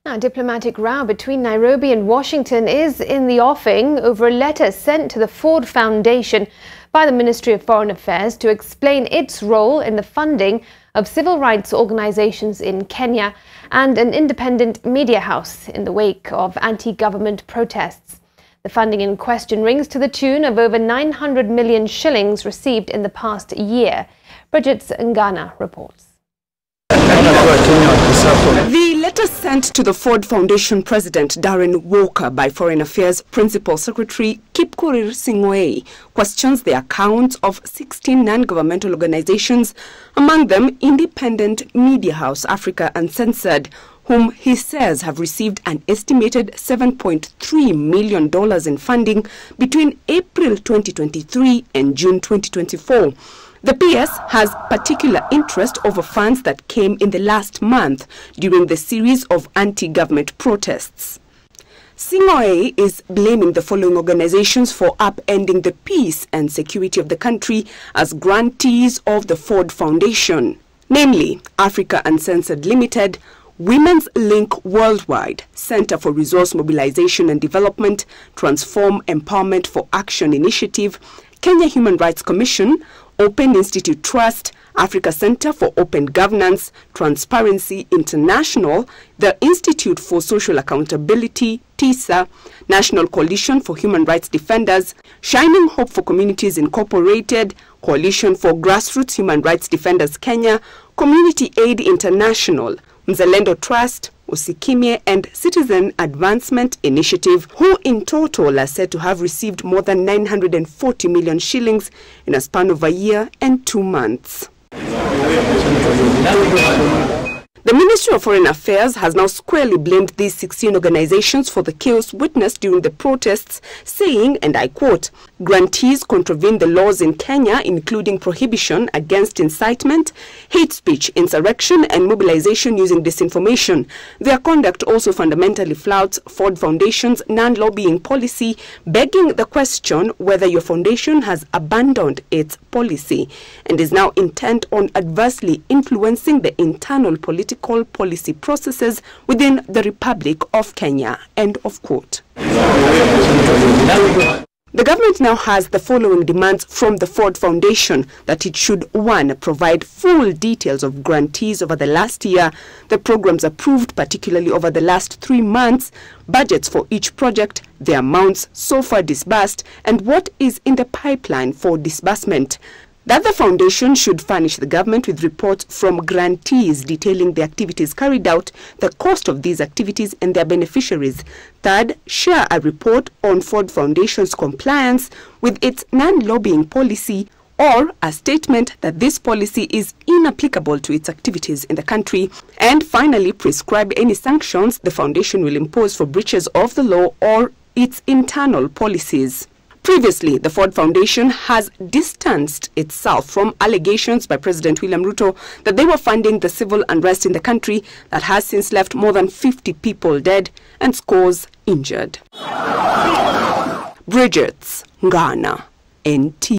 A diplomatic row between Nairobi and Washington is in the offing over a letter sent to the Ford Foundation by the Ministry of Foreign Affairs to explain its role in the funding of civil rights organizations in Kenya and an independent media house in the wake of anti-government protests. The funding in question rings to the tune of over 900 million shillings received in the past year. Bridget Ngana reports. The letter sent to the Ford Foundation President Darren Walker by Foreign Affairs Principal Secretary Kipkorir Sing'oei questions the accounts of 16 non-governmental organizations, among them Independent Media House Africa Uncensored, whom he says have received an estimated $7.3 million in funding between April 2023 and June 2024. The PS has particular interest over funds that came in the last month during the series of anti-government protests. Sing'oei is blaming the following organizations for upending the peace and security of the country as grantees of the Ford Foundation, namely Africa Uncensored Limited, Women's Link Worldwide, Center for Resource Mobilization and Development, Transform Empowerment for Action Initiative, Kenya Human Rights Commission, Open Institute Trust, Africa Center for Open Governance, Transparency International, the Institute for Social Accountability, TISA, National Coalition for Human Rights Defenders, Shining Hope for Communities Incorporated, Coalition for Grassroots Human Rights Defenders Kenya, Community Aid International, Mzalendo Trust, Usikimye and Citizen Advancement Initiative, who in total are said to have received more than 940 million shillings in a span of a year and 2 months. The Ministry of Foreign Affairs has now squarely blamed these 16 organizations for the chaos witnessed during the protests, saying, and I quote, "Grantees contravene the laws in Kenya, including prohibition against incitement, hate speech, insurrection, and mobilization using disinformation. Their conduct also fundamentally flouts Ford Foundation's non-lobbying policy, begging the question whether your foundation has abandoned its policy and is now intent on adversely influencing the internal political policy processes within the Republic of Kenya." End of quote. The government now has the following demands from the Ford Foundation: that it should 1. Provide full details of grantees over the last year, the programs approved particularly over the last 3 months, budgets for each project, the amounts so far disbursed, and what is in the pipeline for disbursement. That the foundation should furnish the government with reports from grantees detailing the activities carried out, the cost of these activities and their beneficiaries. Third, share a report on Ford Foundation's compliance with its non-lobbying policy, or a statement that this policy is inapplicable to its activities in the country. And finally, prescribe any sanctions the foundation will impose for breaches of the law or its internal policies. Previously, the Ford Foundation has distanced itself from allegations by President William Ruto that they were funding the civil unrest in the country that has since left more than 50 people dead and scores injured. Bridget Ngana, NT.